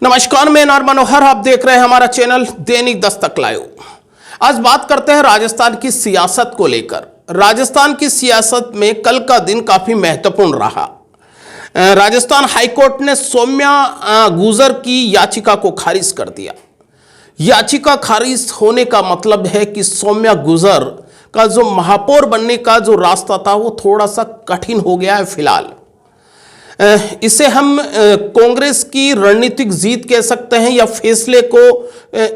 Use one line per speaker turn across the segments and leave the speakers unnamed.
नमस्कार, मैं नार मनोहर, आप देख रहे हैं हमारा चैनल दैनिक दस्तक लाइव। आज बात करते हैं राजस्थान की सियासत को लेकर। राजस्थान की सियासत में कल का दिन काफी महत्वपूर्ण रहा। राजस्थान हाईकोर्ट ने सौम्या गुजर की याचिका को खारिज कर दिया। याचिका खारिज होने का मतलब है कि सौम्या गुजर का जो महापौर बनने का जो रास्ता था वो थोड़ा सा कठिन हो गया है। फिलहाल इसे हम कांग्रेस की रणनीतिक जीत कह सकते हैं या फैसले को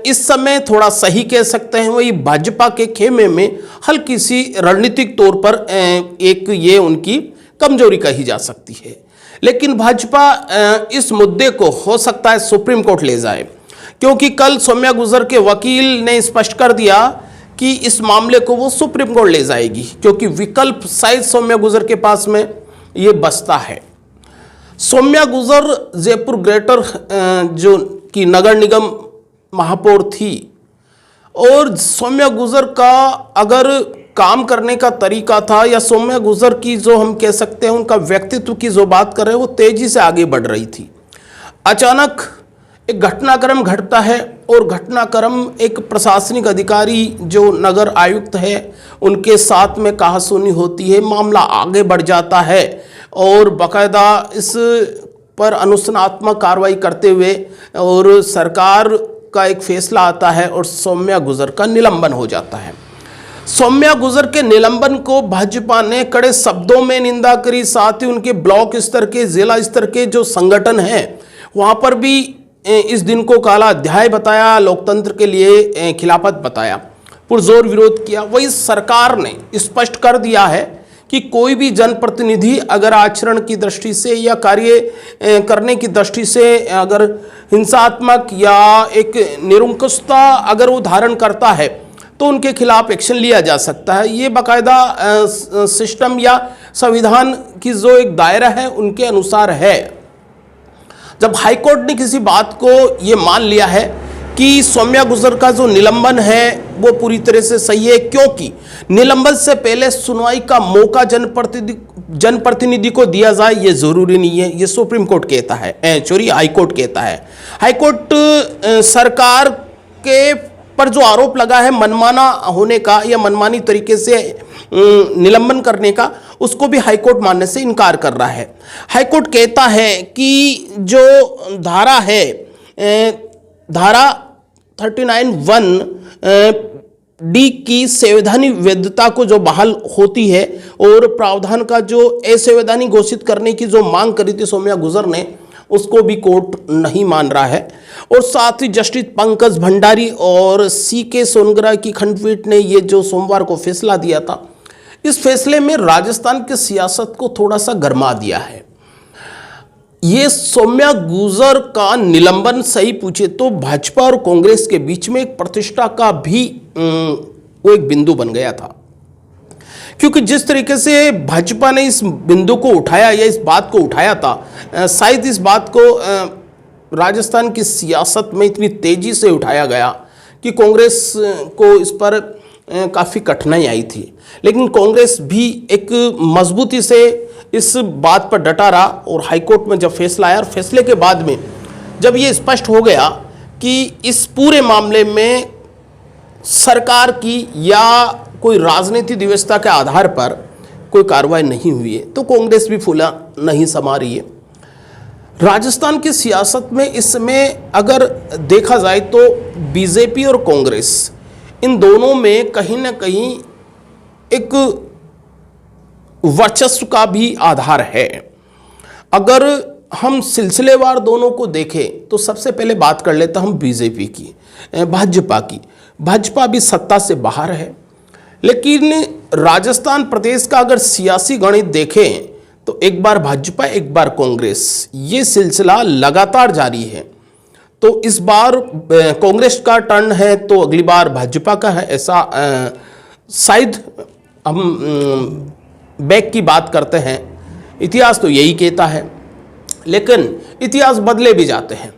इस समय थोड़ा सही कह सकते हैं। वही भाजपा के खेमे में हल्की सी रणनीतिक तौर पर एक ये उनकी कमजोरी कही जा सकती है। लेकिन भाजपा इस मुद्दे को हो सकता है सुप्रीम कोर्ट ले जाए, क्योंकि कल सौम्या गुजर के वकील ने स्पष्ट कर दिया कि इस मामले को वो सुप्रीम कोर्ट ले जाएगी, क्योंकि विकल्प शायद सौम्या गुजर के पास में ये बचता है। सौम्या गुजर जयपुर ग्रेटर जो की नगर निगम महापौर थी, और सौम्या गुजर का अगर काम करने का तरीका था या सौम्या गुजर की जो हम कह सकते हैं उनका व्यक्तित्व की जो बात कर रहे हैं वो तेजी से आगे बढ़ रही थी। अचानक एक घटनाक्रम घटता है और घटनाक्रम एक प्रशासनिक अधिकारी जो नगर आयुक्त है उनके साथ में कहासुनी होती है, मामला आगे बढ़ जाता है और बाकायदा इस पर अनुशासनात्मक कार्रवाई करते हुए और सरकार का एक फैसला आता है और सौम्या गुजर का निलंबन हो जाता है। सौम्या गुजर के निलंबन को भाजपा ने कड़े शब्दों में निंदा करी, साथ ही उनके ब्लॉक स्तर के, जिला स्तर के जो संगठन हैं वहाँ पर भी इस दिन को काला अध्याय बताया, लोकतंत्र के लिए खिलाफत बताया, पुरजोर विरोध किया। वही सरकार ने स्पष्ट कर दिया है कि कोई भी जनप्रतिनिधि अगर आचरण की दृष्टि से या कार्य करने की दृष्टि से अगर हिंसात्मक या एक निरंकुशता अगर वो धारण करता है तो उनके खिलाफ एक्शन लिया जा सकता है। ये बाकायदा सिस्टम या संविधान की जो एक दायरा है उनके अनुसार है। जब हाईकोर्ट ने किसी बात को ये मान लिया है कि सौम्या गुजर का जो निलंबन है वो पूरी तरह से सही है, क्योंकि निलंबन से पहले सुनवाई का मौका जनप्रतिनिधि को दिया जाए ये जरूरी नहीं है, ये सुप्रीम कोर्ट कहता है, हाईकोर्ट कहता है। हाईकोर्ट सरकार के पर जो आरोप लगा है मनमाना होने का या मनमानी तरीके से निलंबन करने का, उसको भी हाईकोर्ट मानने से इनकार कर रहा है। हाईकोर्ट कहता है कि जो धारा है, धारा 39(1) डी की संवैधानिक वैधता को जो बहाल होती है और प्रावधान का जो असंवैधानिक घोषित करने की जो मांग करी थी सौम्या गुजर ने, उसको भी कोर्ट नहीं मान रहा है। और साथ ही जस्टिस पंकज भंडारी और CK सोनग्रा की खंडपीठ ने ये जो सोमवार को फैसला दिया था, इस फैसले में राजस्थान की सियासत को थोड़ा सा गरमा दिया है। ये सौम्या गुजर का निलंबन सही पूछे तो भाजपा और कांग्रेस के बीच में एक प्रतिष्ठा का भी वो एक बिंदु बन गया था, क्योंकि जिस तरीके से भाजपा ने इस बिंदु को उठाया या इस बात को उठाया था, शायद इस बात को राजस्थान की सियासत में इतनी तेजी से उठाया गया कि कांग्रेस को इस पर काफ़ी कठिनाई आई थी। लेकिन कांग्रेस भी एक मजबूती से इस बात पर डटा रहा और हाईकोर्ट में जब फैसला आया और फैसले के बाद में जब ये स्पष्ट हो गया कि इस पूरे मामले में सरकार की या कोई राजनीतिक व्यवस्था के आधार पर कोई कार्रवाई नहीं हुई है, तो कांग्रेस भी फूला नहीं समा रही है। राजस्थान की सियासत में इस समय अगर देखा जाए तो बीजेपी और कांग्रेस इन दोनों में कहीं ना कहीं एक वर्चस्व का भी आधार है। अगर हम सिलसिलेवार दोनों को देखें तो सबसे पहले बात कर लेते हम बीजेपी की, भाजपा की। भाजपा भी सत्ता से बाहर है, लेकिन राजस्थान प्रदेश का अगर सियासी गणित देखें तो एक बार भाजपा एक बार कांग्रेस, ये सिलसिला लगातार जारी है। तो इस बार कांग्रेस का टर्न है तो अगली बार भाजपा का है, ऐसा शायद हम बैक की बात करते हैं, इतिहास तो यही कहता है। लेकिन इतिहास बदले भी जाते हैं।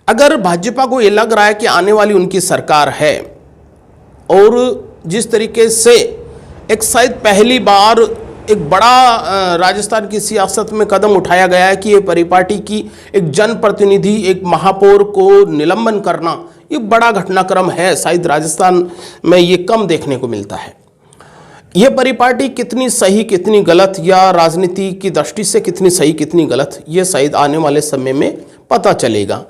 अगर भाजपा को ये लग रहा है कि आने वाली उनकी सरकार है और जिस तरीके से एक शायद पहली बार एक बड़ा राजस्थान की सियासत में कदम उठाया गया है कि ये परिपाटी की एक जनप्रतिनिधि, एक महापौर को निलंबन करना, ये बड़ा घटनाक्रम है। शायद राजस्थान में ये कम देखने को मिलता है। ये परिपाटी कितनी सही कितनी गलत, या राजनीति की दृष्टि से कितनी सही कितनी गलत, ये शायद आने वाले समय में पता चलेगा।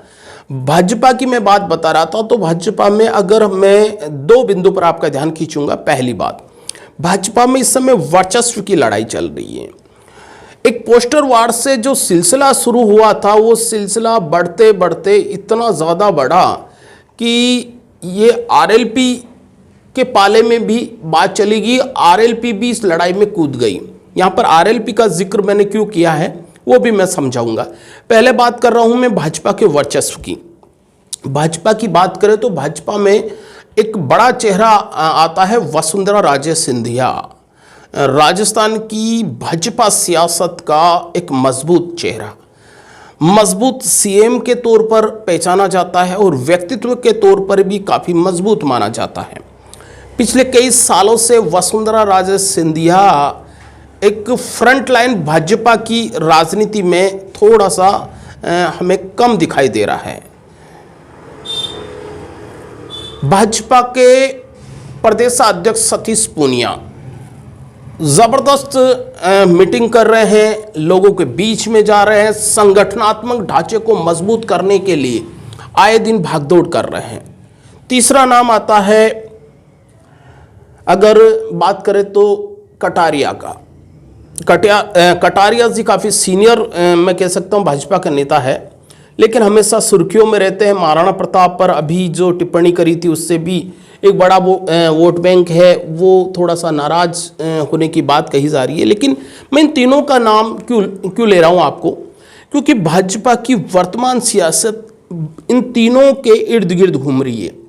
भाजपा की मैं बात बता रहा था, तो भाजपा में अगर मैं 2 बिंदु पर आपका ध्यान खींचूंगा। पहली बात, भाजपा में इस समय वर्चस्व की लड़ाई चल रही है। एक पोस्टर वार से जो सिलसिला शुरू हुआ था, वो सिलसिला बढ़ते बढ़ते इतना ज़्यादा बढ़ा कि ये आरएलपी के पाले में भी बात चली गई। आरएलपी भी इस लड़ाई में कूद गई। यहाँ पर आरएलपी का जिक्र मैंने क्यों किया है वो भी मैं समझाऊंगा। पहले बात कर रहा हूँ मैं भाजपा के वर्चस्व की। भाजपा की बात करें तो भाजपा में एक बड़ा चेहरा आता है वसुंधरा राजे सिंधिया। राजस्थान की भाजपा सियासत का एक मजबूत चेहरा, मजबूत सीएम के तौर पर पहचाना जाता है और व्यक्तित्व के तौर पर भी काफ़ी मजबूत माना जाता है। पिछले कई सालों से वसुंधरा राजे सिंधिया एक फ्रंट लाइन भाजपा की राजनीति में थोड़ा सा हमें कम दिखाई दे रहा है। भाजपा के प्रदेशाध्यक्ष सतीश पूनिया जबरदस्त मीटिंग कर रहे हैं, लोगों के बीच में जा रहे हैं, संगठनात्मक ढांचे को मजबूत करने के लिए आए दिन भागदौड़ कर रहे हैं। तीसरा नाम आता है, अगर बात करें तो कटारिया का। कटारिया जी काफ़ी सीनियर मैं कह सकता हूं भाजपा का नेता है, लेकिन हमेशा सुर्खियों में रहते हैं। महाराणा प्रताप पर अभी जो टिप्पणी करी थी उससे भी एक बड़ा वोट बैंक है, वो थोड़ा सा नाराज होने की बात कही जा रही है। लेकिन मैं इन तीनों का नाम क्यों ले रहा हूं आपको, क्योंकि भाजपा की वर्तमान सियासत इन तीनों के इर्द गिर्द घूम रही है।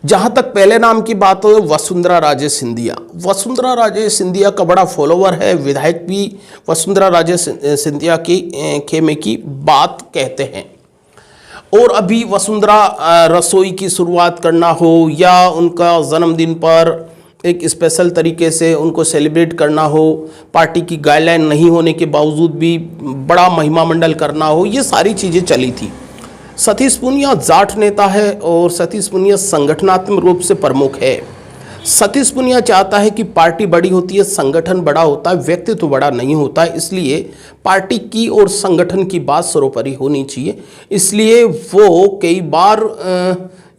जहां तक पहले नाम की बात हो, वसुंधरा राजे सिंधिया। वसुंधरा राजे सिंधिया का बड़ा फॉलोवर है, विधायक भी वसुंधरा राजे सिंधिया की खेमे की बात कहते हैं। और अभी वसुंधरा रसोई की शुरुआत करना हो या उनका जन्मदिन पर एक स्पेशल तरीके से उनको सेलिब्रेट करना हो, पार्टी की गाइडलाइन नहीं होने के बावजूद भी बड़ा महिमा मंडल करना हो, ये सारी चीज़ें चली थी। सतीश पूनिया जाट नेता है और सतीश पूनिया संगठनात्मक रूप से प्रमुख है। सतीश पूनिया चाहता है कि पार्टी बड़ी होती है, संगठन बड़ा होता है, व्यक्तित्व बड़ा नहीं होता है। इसलिए पार्टी की और संगठन की बात सर्वोपरि होनी चाहिए। इसलिए वो कई बार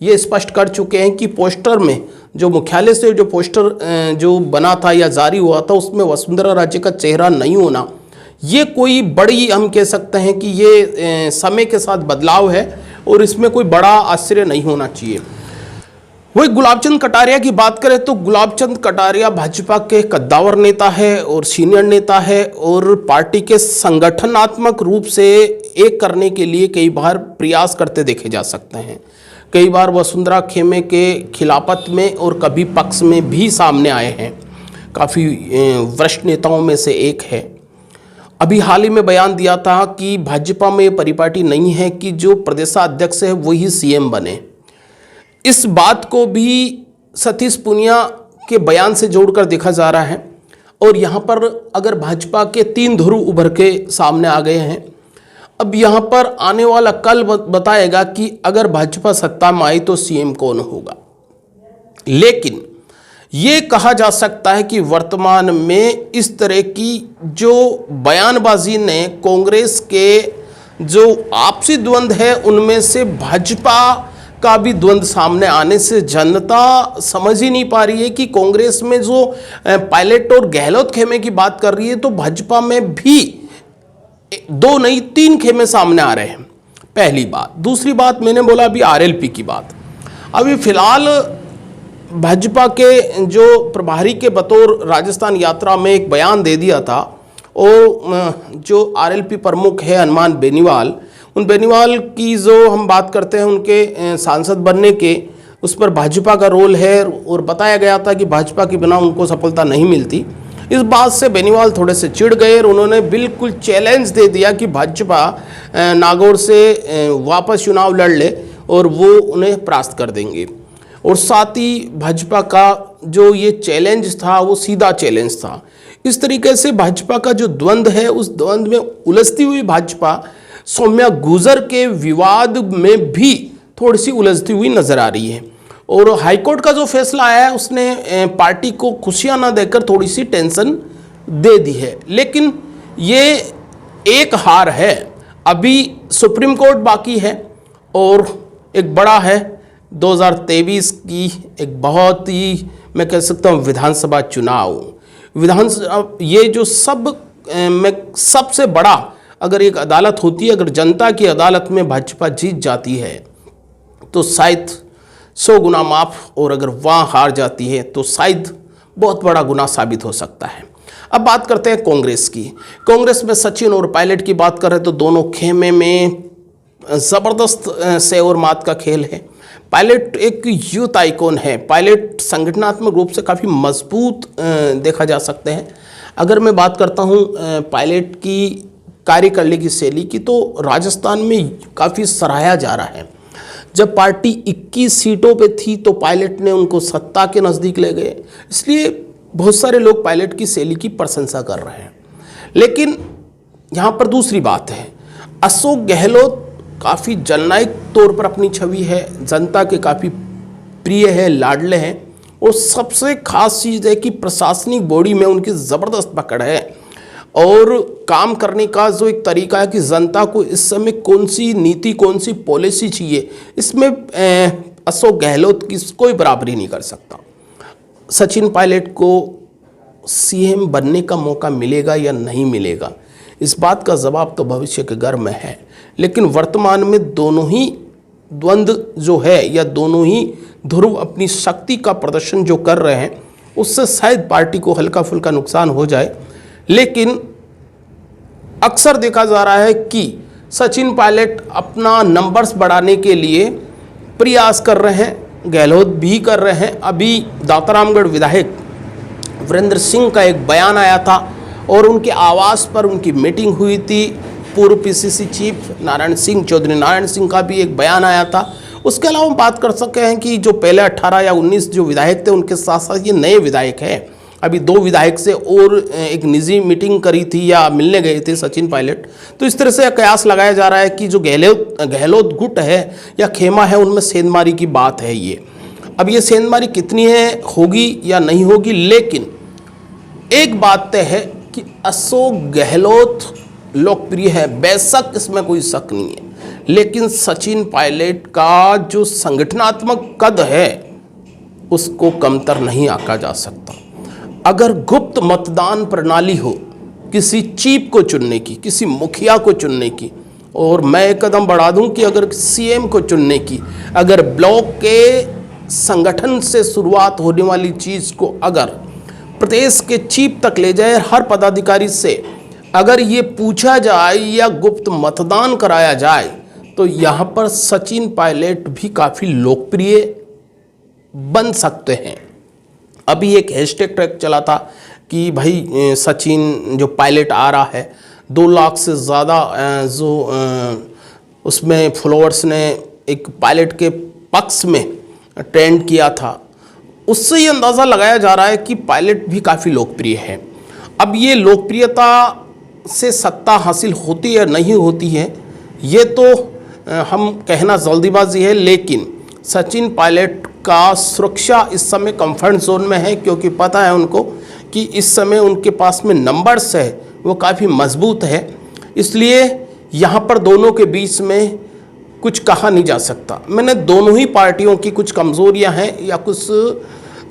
ये स्पष्ट कर चुके हैं कि पोस्टर में जो मुख्यालय से जो पोस्टर जो बना था या जारी हुआ था उसमें वसुंधरा राजे का चेहरा नहीं होना, ये कोई बड़ी हम कह सकते हैं कि ये समय के साथ बदलाव है और इसमें कोई बड़ा आश्चर्य नहीं होना चाहिए। वही गुलाबचंद कटारिया की बात करें तो गुलाबचंद कटारिया भाजपा के कद्दावर नेता है और सीनियर नेता है और पार्टी के संगठनात्मक रूप से एक करने के लिए कई बार प्रयास करते देखे जा सकते हैं। कई बार वसुंधरा खेमे के खिलाफत में और कभी पक्ष में भी सामने आए हैं। काफ़ी वरिष्ठ नेताओं में से एक है। अभी हाल ही में बयान दिया था कि भाजपा में परिपाटी नहीं है कि जो प्रदेशाध्यक्ष है वही सीएम बने। इस बात को भी सतीश पूनिया के बयान से जोड़कर देखा जा रहा है। और यहाँ पर अगर भाजपा के 3 ध्रुव उभर के सामने आ गए हैं, अब यहाँ पर आने वाला कल बताएगा कि अगर भाजपा सत्ता में आई तो सीएम कौन होगा। लेकिन ये कहा जा सकता है कि वर्तमान में इस तरह की जो बयानबाजी ने कांग्रेस के जो आपसी द्वंद्व है उनमें से भाजपा का भी द्वंद्व सामने आने से जनता समझ ही नहीं पा रही है कि कांग्रेस में जो पायलट और गहलोत खेमे की बात कर रही है तो भाजपा में भी 2 नहीं 3 खेमे सामने आ रहे हैं। पहली बात। दूसरी बात, मैंने बोला अभी आरएलपी की बात। अभी फिलहाल भाजपा के जो प्रभारी के बतौर राजस्थान यात्रा में एक बयान दे दिया था और जो आरएलपी प्रमुख है हनुमान बेनीवाल, उन बेनीवाल की जो हम बात करते हैं उनके सांसद बनने के, उस पर भाजपा का रोल है और बताया गया था कि भाजपा के बिना उनको सफलता नहीं मिलती। इस बात से बेनीवाल थोड़े से चिढ़ गए और उन्होंने बिल्कुल चैलेंज दे दिया कि भाजपा नागौर से वापस चुनाव लड़ ले और वो उन्हें परास्त कर देंगे। और साथ ही भाजपा का जो ये चैलेंज था वो सीधा चैलेंज था। इस तरीके से भाजपा का जो द्वंद्व है, उस द्वंद्व में उलझती हुई भाजपा सौम्या गुर्जर के विवाद में भी थोड़ी सी उलझती हुई नजर आ रही है। और हाईकोर्ट का जो फैसला आया है उसने पार्टी को खुशियां ना देकर थोड़ी सी टेंशन दे दी है। लेकिन ये एक हार है, अभी सुप्रीम कोर्ट बाकी है और एक बड़ा है 2023 की एक बहुत ही, मैं कह सकता हूँ, विधानसभा चुनाव। विधानसभा ये जो में सबसे बड़ा अगर एक अदालत होती है, अगर जनता की अदालत में भाजपा जीत जाती है तो शायद 100 गुना माफ, और अगर वहाँ हार जाती है तो शायद बहुत बड़ा गुना साबित हो सकता है। अब बात करते हैं कांग्रेस की। कांग्रेस में सचिन और पायलट की बात करें तो दोनों खेमे में ज़बरदस्त से और मात का खेल है। पायलट एक यूथ आइकॉन है, पायलट संगठनात्मक रूप से काफ़ी मजबूत देखा जा सकते हैं। अगर मैं बात करता हूँ पायलट की कार्य करने की शैली की, तो राजस्थान में काफ़ी सराहा जा रहा है। जब पार्टी 21 सीटों पे थी तो पायलट ने उनको सत्ता के नज़दीक ले गए, इसलिए बहुत सारे लोग पायलट की शैली की प्रशंसा कर रहे हैं। लेकिन यहाँ पर दूसरी बात है, अशोक गहलोत काफ़ी जननायक तौर पर अपनी छवि है, जनता के काफ़ी प्रिय है, लाडले हैं, और सबसे खास चीज़ है कि प्रशासनिक बॉडी में उनकी ज़बरदस्त पकड़ है और काम करने का जो एक तरीका है कि जनता को इस समय कौन सी नीति, कौन सी पॉलिसी चाहिए, इसमें अशोक गहलोत की कोई बराबरी नहीं कर सकता। सचिन पायलट को सीएम बनने का मौका मिलेगा या नहीं मिलेगा, इस बात का जवाब तो भविष्य के घर में है। लेकिन वर्तमान में दोनों ही द्वंद्व जो है, या दोनों ही ध्रुव अपनी शक्ति का प्रदर्शन जो कर रहे हैं, उससे शायद पार्टी को हल्का फुल्का नुकसान हो जाए। लेकिन अक्सर देखा जा रहा है कि सचिन पायलट अपना नंबर्स बढ़ाने के लिए प्रयास कर रहे हैं, गहलोत भी कर रहे हैं। अभी दातारामगढ़ विधायक वीरेंद्र सिंह का एक बयान आया था और उनके आवास पर उनकी मीटिंग हुई थी। पूर्व पीसीसी चीफ नारायण सिंह, चौधरी नारायण सिंह का भी एक बयान आया था। उसके अलावा हम बात कर सकते हैं कि जो पहले 18 या 19 जो विधायक थे, उनके साथ साथ ये नए विधायक हैं। अभी 2 विधायक से और एक निजी मीटिंग करी थी या मिलने गए थे सचिन पायलट। तो इस तरह से कयास लगाया जा रहा है कि जो गहलोत गुट है या खेमा है, उनमें सेंधमारी की बात है ये। अब ये सेंधमारी कितनी है, होगी या नहीं होगी, लेकिन एक बात तय है कि अशोक गहलोत लोकप्रिय है, बेशक इसमें कोई शक नहीं है। लेकिन सचिन पायलट का जो संगठनात्मक कद है उसको कमतर नहीं आंका जा सकता। अगर गुप्त मतदान प्रणाली हो किसी चीफ को चुनने की, किसी मुखिया को चुनने की, और मैं एक कदम बढ़ा दूं कि अगर सीएम को चुनने की, अगर ब्लॉक के संगठन से शुरुआत होने वाली चीज़ को अगर प्रदेश के चीफ तक ले जाए, हर पदाधिकारी से अगर ये पूछा जाए या गुप्त मतदान कराया जाए, तो यहाँ पर सचिन पायलट भी काफ़ी लोकप्रिय बन सकते हैं। अभी एक हैशटैग ट्रैक चला था कि भाई सचिन जो पायलट आ रहा है, 2 लाख से ज़्यादा जो उसमें फॉलोअर्स ने एक पायलट के पक्ष में ट्रेंड किया था। उससे ये अंदाज़ा लगाया जा रहा है कि पायलट भी काफ़ी लोकप्रिय है। अब ये लोकप्रियता से सत्ता हासिल होती या नहीं होती है, ये तो हम कहना जल्दीबाजी है। लेकिन सचिन पायलट का सुरक्षा इस समय कंफर्ट जोन में है, क्योंकि पता है उनको कि इस समय उनके पास में नंबर्स है वो काफ़ी मजबूत है। इसलिए यहाँ पर दोनों के बीच में कुछ कहा नहीं जा सकता। मैंने दोनों ही पार्टियों की कुछ कमज़ोरियाँ हैं या कुछ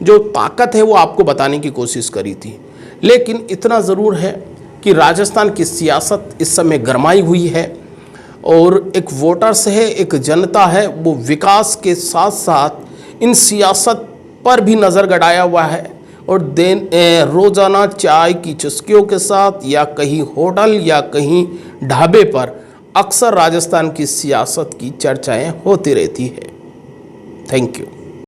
जो ताकत है वो आपको बताने की कोशिश करी थी। लेकिन इतना ज़रूर है कि राजस्थान की सियासत इस समय गरमाई हुई है और एक वोटर्स है, एक जनता है, वो विकास के साथ साथ इन सियासत पर भी नज़र गड़ाया हुआ है। और रोज़ाना चाय की चुस्कियों के साथ या कहीं होटल या कहीं ढाबे पर अक्सर राजस्थान की सियासत की चर्चाएं होती रहती है। Thank you.